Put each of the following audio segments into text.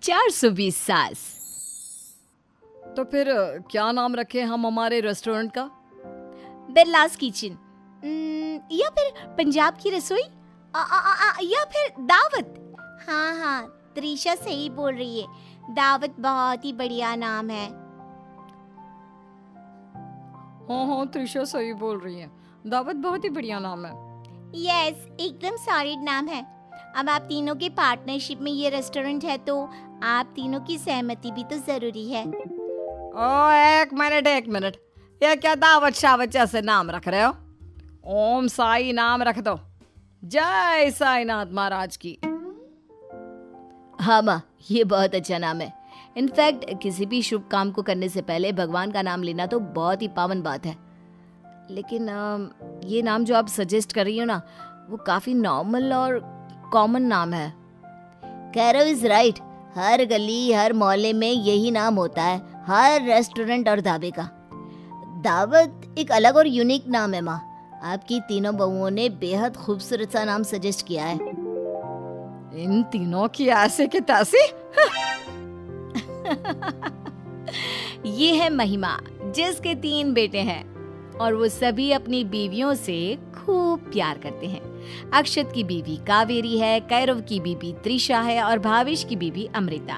420 सास। तो फिर क्या नाम रखें हम हमारे रेस्टोरेंट का? बिरलास किचन, या फिर पंजाब की रसोई, या फिर दावत। हाँ, त्रिशा सही बोल रही है, दावत बहुत ही बढ़िया नाम है। हाँ, त्रिशा सही बोल रही है, दावत बहुत ही बढ़िया नाम है। यस, एकदम सॉलिड नाम है। अब आप तीनों के पार्टनरशिप में ये रेस्टोरेंट है तो आप तीनों की सहमति भी तो जरूरी है। एक मिनट, ये क्या दावत शावत जैसे नाम रख रहे हो? ओम साई नाम रख दो। जय साईनाथ महाराज की। हाँ माँ, ये बहुत अच्छा नाम है। इनफैक्ट किसी भी शुभ काम को करने से पहले भगवान का नाम लेना तो बहुत ही पावन बात है। लेकिन ये नाम जो आप सजेस्ट कर रही हो ना, वो काफी नॉर्मल और कॉमन नाम है। कैरो इज राइट, हर गली हर मोहल्ले में यही नाम होता है, हर रेस्टोरेंट और ढाबे का। दावत एक अलग और यूनिक नाम है माँ। आपकी तीनों बहुओं ने बेहद खूबसूरत सा नाम सजेस्ट किया है। इन तीनों की ऐसे की तैसी। ये है महिमा, जिसके 3 बेटे हैं और वो सभी अपनी बीवियों से खूब प्यार करते हैं। अक्षत की बीवी कावेरी है, कैरव की बीवी त्रिशा है और भावेश की बीवी अमृता।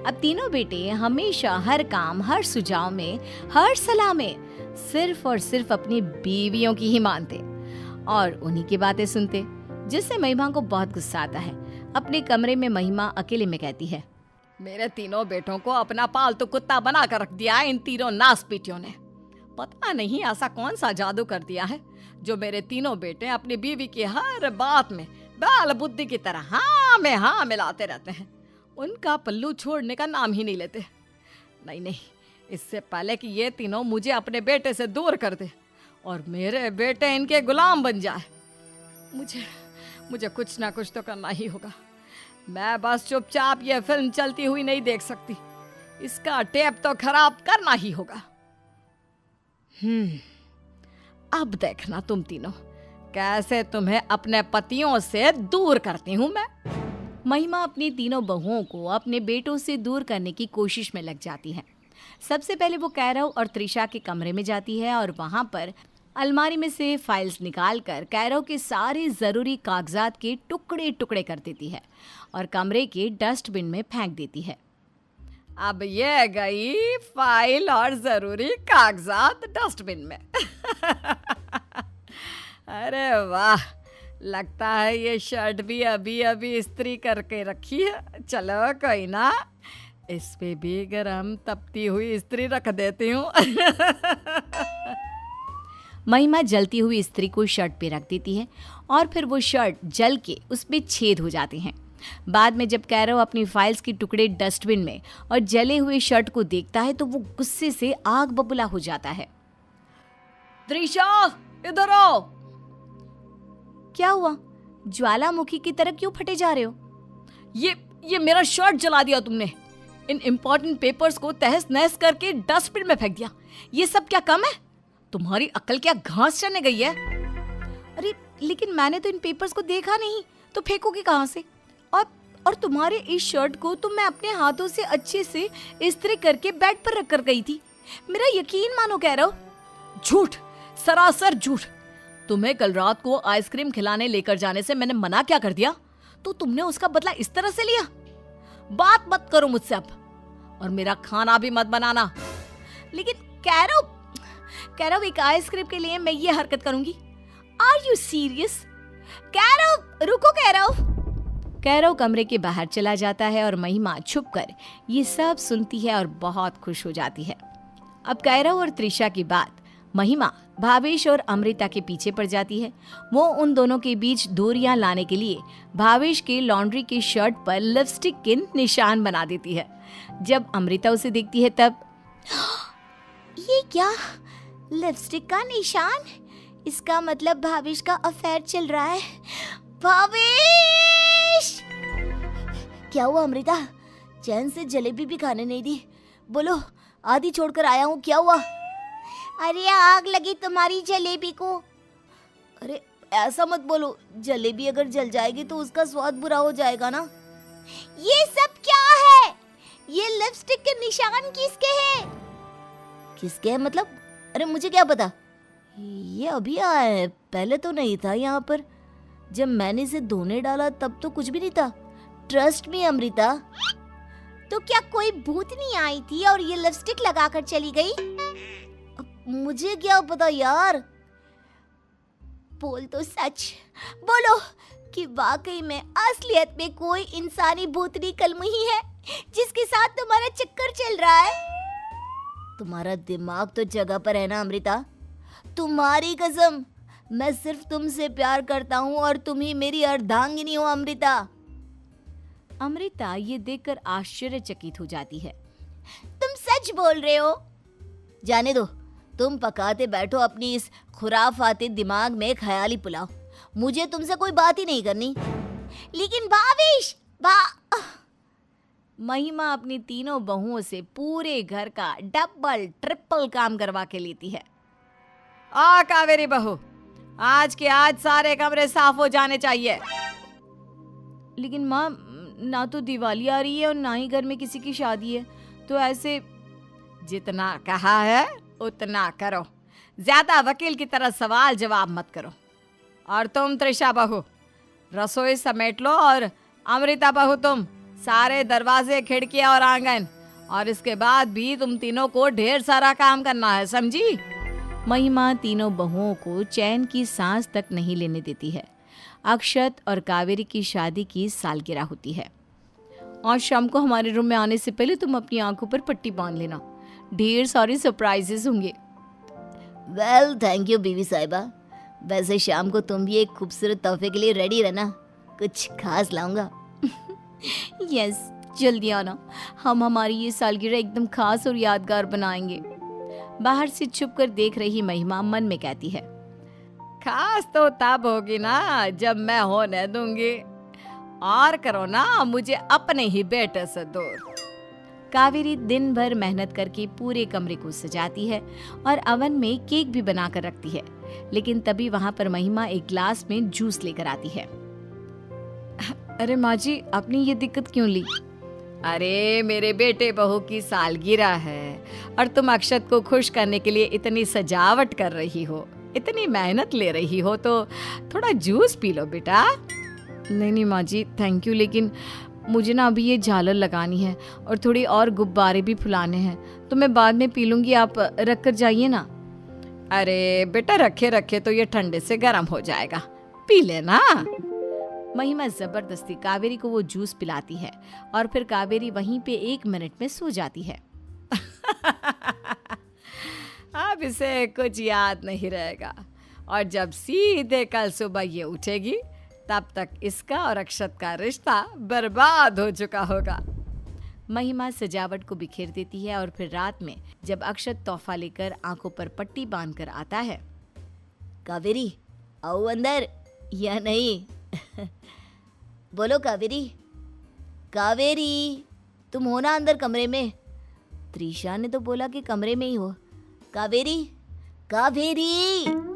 अब तीनों बेटे हमेशा हर काम, हर सुझाव में, हर सलाह में सिर्फ और सिर्फ अपनी बीवियों की ही मानते और उन्हीं की बातें सुनते, जिससे महिमा को बहुत गुस्सा आता है। अपने कमरे में महिमा अकेले में कहती है, मेरे तीनों बेटों को अपना पालतू कुत्ता बना कर रख दिया है इन तीनों नासपीटियों ने। पता नहीं ऐसा कौन सा जादू कर दिया है जो मेरे तीनों बेटे अपनी बीवी की हर बात में बाल बुद्धि की तरह हाँ में हाँ मिलाते रहते हैं। उनका पल्लू छोड़ने का नाम ही नहीं लेते। नहीं, इससे पहले कि ये तीनों मुझे अपने बेटे से दूर कर दे और मेरे बेटे इनके गुलाम बन जाए, मुझे कुछ ना कुछ तो करना ही होगा। मैं बस चुपचाप ये फिल्म चलती हुई नहीं देख सकती, इसका टेप तो खराब करना ही होगा। अब देखना तुम तीनों, कैसे तुम्हें अपने पतियों से दूर करती हूँ मैं। महिमा अपनी तीनों बहुओं को अपने बेटों से दूर करने की कोशिश में लग जाती है। सबसे पहले वो कैरव और त्रिशा के कमरे में जाती है और वहां पर अलमारी में से फाइल्स निकालकर कैरव के सारे जरूरी कागजात के टुकड़े टुकड़े कर देती है और कमरे के डस्टबिन में फेंक देती है। अब ये गई फाइल और जरूरी कागजात डस्टबिन में। अरे वाह, लगता है ये शर्ट भी अभी अभी इस्त्री करके रखी है। चलो कोई ना, इस पे भी गरम तपती हुई इस्त्री रख देती हूँ। महिमा जलती हुई इस्त्री को शर्ट पे रख देती है और फिर वो शर्ट जल के उस पे छेद हो जाते हैं। बाद में जब कैरव अपनी फाइल्स के टुकड़े डस्टबिन में और जले हुए शर्ट को देखता है तो वो गुस्से से आग बबूला हो जाता है। त्रिशा, इधर आओ। क्या हुआ? ज्वालामुखी की तरह क्यों फटे जा रहे हो? ये मेरा शर्ट जला दिया तुमने। इन इम्पोर्टेंट पेपर्स को तहस नहस करके डस्टबिन में फेंक दिया। ये सब क्या कम है? तुम्हारी अक्ल क्या घास चढ़ने गई है? अरे लेकिन मैंने तो इन पेपर्स को देखा नहीं, तो फेंकोगे कहाँ से? और तुम्हारे इस शर्ट को तो मैं अपने हाथों से अच्छे से इस्त्री करके बेड पर रख कर गई थी। मेरा यकीन मानो कह रहा हो। झूठ, सरासर झूठ। तुम्हें कल रात को आइसक्रीम खिलाने लेकर जाने से मैंने मना क्या कर दिया? तो तुमने उसका बदला इस तरह से लिया? बात मत करो मुझसे अब, और मेरा खाना भी मत बनाना। लेकिन कैरव, एक आइसक्रीम के लिए मैं ये हरकत करूंगी? Are you serious? कैरव, रुको कैरव। कैरव कमरे के बाहर चला जाता है और महिमा छुपकर ये सब सुनती है और बहुत खुश हो जाती है। अब कैरव और त्रिशा की बात महिमा भावेश और अमृता के पीछे पड़ जाती है। वो उन दोनों के बीच दूरियां लाने के लिए भावेश के लॉन्ड्री के शर्ट पर लिपस्टिक के निशान बना देती है। जब अमृता उसे देखती है तब, ये क्या, लिपस्टिक का निशान? इसका मतलब भावेश का अफेयर चल रहा है। भावेश! क्या हुआ अमृता? चैन से जलेबी भी खाने नहीं दी। बोलो, आधी छोड़कर आया हूँ, क्या हुआ? अरे आग लगी तुम्हारी जलेबी को। अरे ऐसा मत बोलो, जलेबी अगर जल जाएगी तो उसका स्वाद बुरा हो जाएगा ना। ये सब क्या है? ये लिपस्टिक के निशान किसके हैं? किसके हैं मतलब? अरे मुझे क्या पता, ये अभी आया है, पहले तो नहीं था यहाँ पर। जब मैंने इसे धोने डाला तब तो कुछ भी नहीं था। Trust me Amrita. तो क्या कोई भूतनी आई थी और ये लिपस्टिक लगाकर चली गई? मुझे क्या पता यार। बोल तो सच, बोलो कि वाकई में असलियत में कोई इंसानी भूतनी कलमुही है जिसके साथ तुम्हारा चक्कर चल रहा है। तुम्हारा दिमाग तो जगह पर है ना अमृता? तुम्हारी कसम, मैं सिर्फ तुमसे प्यार करता हूँ और तुम ही मेरी अर्धांगिनी हो अमृता। अमृता ये देखकर आश्चर्यचकित हो जाती है। तुम सच बोल रहे हो? जाने दो, तुम पकाते बैठो अपनी इस खुराफाती दिमाग में ख्याली पुलाव। मुझे तुमसे कोई बात ही नहीं करनी। लेकिन भावेश, महिमा अपनी तीनों बहुओं से पूरे घर का डबल ट्रिपल काम करवा के लेती है। कावेरी बहू, आज के आज सारे कमरे साफ हो जाने चाहिए। लेकिन माँ, ना तो दिवाली आ रही है और ना ही घर में किसी की शादी है, तो ऐसे। जितना कहा है उतना करो, ज्यादा वकील की तरह सवाल जवाब मत करो। और तुम त्रिशा बहू, रसोई समेट लो, और अमृता बहू तुम सारे दरवाजे, खिड़कियां और आंगन, और इसके बाद भी तुम तीनों को ढेर सारा काम करना है, समझी? महिमा तीनों बहुओं को चैन की सांस तक नहीं लेने देती है। अक्षत और कावेरी की शादी की सालगिरह होती है। आज शाम को हमारे रूम में आने से पहले तुम अपनी आंखों पर पट्टी बांध लेना, ढेर सारे सरप्राइजेस होंगे। वेल थैंक यू बीवी साहिबा। वैसे शाम को तुम भी एक खूबसूरत तोहफे के लिए रेडी रहना, कुछ खास लाऊंगा। यस, जल्दी आना, हम हमारी ये सालगिरह एकदम खास और यादगार बनाएंगे। बाहर से छुपकर देख रही महिमा मन में कहती है, खास तो तब होगी ना जब मैं होने दूंगी। और करो ना मुझे अपने ही बेटे से दूर। कावेरी दिन भर मेहनत करके पूरे कमरे को सजाती है और अवन में केक भी बनाकर रखती है। लेकिन तभी वहाँ पर महिमा एक ग्लास में जूस लेकर आती है। अरे माँ जी, आपने ये दिक्कत क्यों ली? अरे मेरे बेटे बहू की सालगिरह है और तुम अक्षत को खुश करने के लिए इतनी सजावट कर रही हो, इतनी मेहनत ले रही हो, तो थोड़ा जूस पी लो बेटा। नहीं माँ जी, थैंक यू, लेकिन मुझे ना अभी ये झालर लगानी है और थोड़ी और गुब्बारे भी फुलाने हैं, तो मैं बाद में पी लूँगी, आप रख कर जाइए ना। अरे बेटा, रखे रखे तो ये ठंडे से गर्म हो जाएगा, पी लेना। महिमा जबरदस्ती कावेरी को वो जूस पिलाती है और फिर कावेरी वहीं पे 1 मिनट में सो जाती है। अब इसे कुछ याद नहीं रहेगा, और जब सीधे कल सुबह ये उठेगी तब तक इसका और अक्षत का रिश्ता बर्बाद हो चुका होगा। महिमा सजावट को बिखेर देती है और फिर रात में जब अक्षत तोहफा लेकर आंखों पर पट्टी बांधकर आता है, कावेरी आओ अंदर, या नहीं? बोलो कावेरी, कावेरी तुम हो ना अंदर कमरे में? त्रिशा ने तो बोला कि कमरे में ही हो। कावेरी, कावेरी।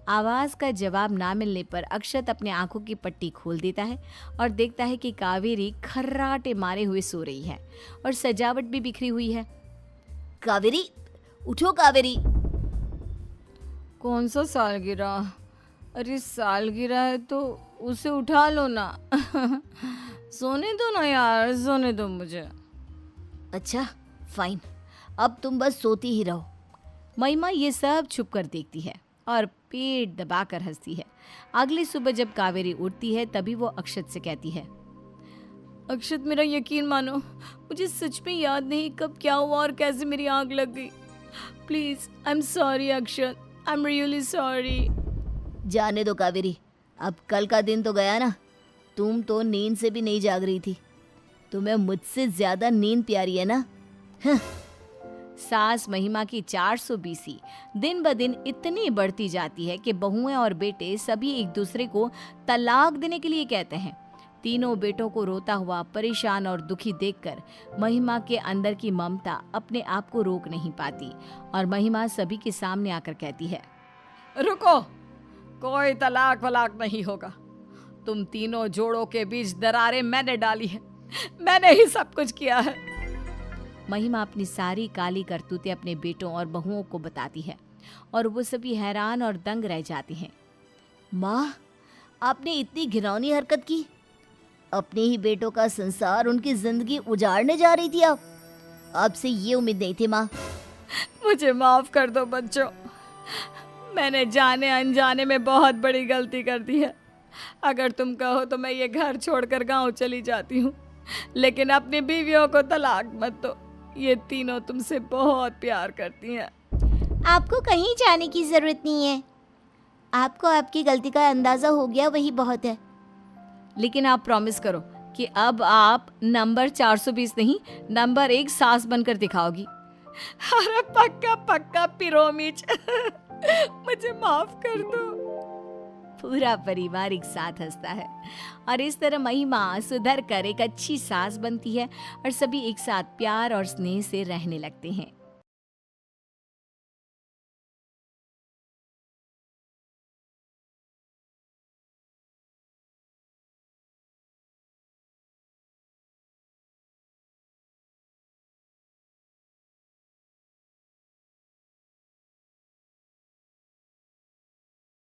आवाज का जवाब ना मिलने पर अक्षत अपने आंखों की पट्टी खोल देता है और देखता है कि कावेरी खर्राटे मारे हुए सो रही है और सजावट भी बिखरी हुई है। कावेरी उठो, कावेरी। कौन सा सालगिरह? अरे सालगिरह है तो उसे उठा लो ना। सोने दो ना यार, सोने दो मुझे। अच्छा फाइन, अब तुम बस सोती ही रहो। महिमा ये सब छुप कर देखती है और पेट दबाकर हंसती है। अगली सुबह जब कावेरी उठती है तभी वो अक्षत से कहती है, अक्षत मेरा यकीन मानो, मुझे सच में याद नहीं कब क्या हुआ और कैसे मेरी आंख लग गई। Please I am sorry Akshat, I am really sorry. जाने दो कावेरी, अब कल का दिन तो गया ना। तुम तो नींद से भी नहीं जाग रही थी, तुम्हें मुझसे ज्यादा नींद प्यारी है ना? सास महिमा की 420 दिन ब दिन इतनी बढ़ती जाती है कि बहुएं और बेटे सभी एक दूसरे को तलाक देने के लिए कहते हैं। तीनों बेटों को रोता हुआ, परेशान और दुखी देखकर महिमा के अंदर की ममता अपने आप को रोक नहीं पाती और महिमा सभी के सामने आकर कहती है, रुको, कोई तलाक वलाक नहीं होगा। तुम तीनों जोड़ों के बीच दरारें मैंने डाली है, मैंने ही सब कुछ किया है। महिमा अपनी सारी काली करतूतें अपने बेटों और बहुओं को बताती है और वो सभी हैरान और दंग रह जाती हैं। माँ, आपने इतनी घिनौनी हरकत की। अपने ही बेटों का संसार, उनकी जिंदगी उजाड़ने जा रही थी आप। आपसे ये उम्मीद नहीं थी माँ। मुझे माफ कर दो बच्चों, मैंने जाने अनजाने में बहुत बड़ी गलती कर दी है। अगर तुम कहो तो मैं ये घर छोड़कर गांव चली जाती हूँ, लेकिन अपनी बीवियों को तलाक मत दो। ये तीनों तुमसे बहुत प्यार करती हैं। आपको कहीं जाने की जरूरत नहीं है। आपको आपकी गलती का अंदाजा हो गया, वही बहुत है। लेकिन आप प्रॉमिस करो कि अब आप नंबर 420 नहीं, नंबर 1 सास बनकर दिखाओगी। अरे पक्का पक्का पिरोमिच मुझे माफ कर दो। पूरा परिवार एक साथ हंसता है और इस तरह महिमा सुधर कर एक अच्छी सास बनती है और सभी एक साथ प्यार और स्नेह से रहने लगते हैं।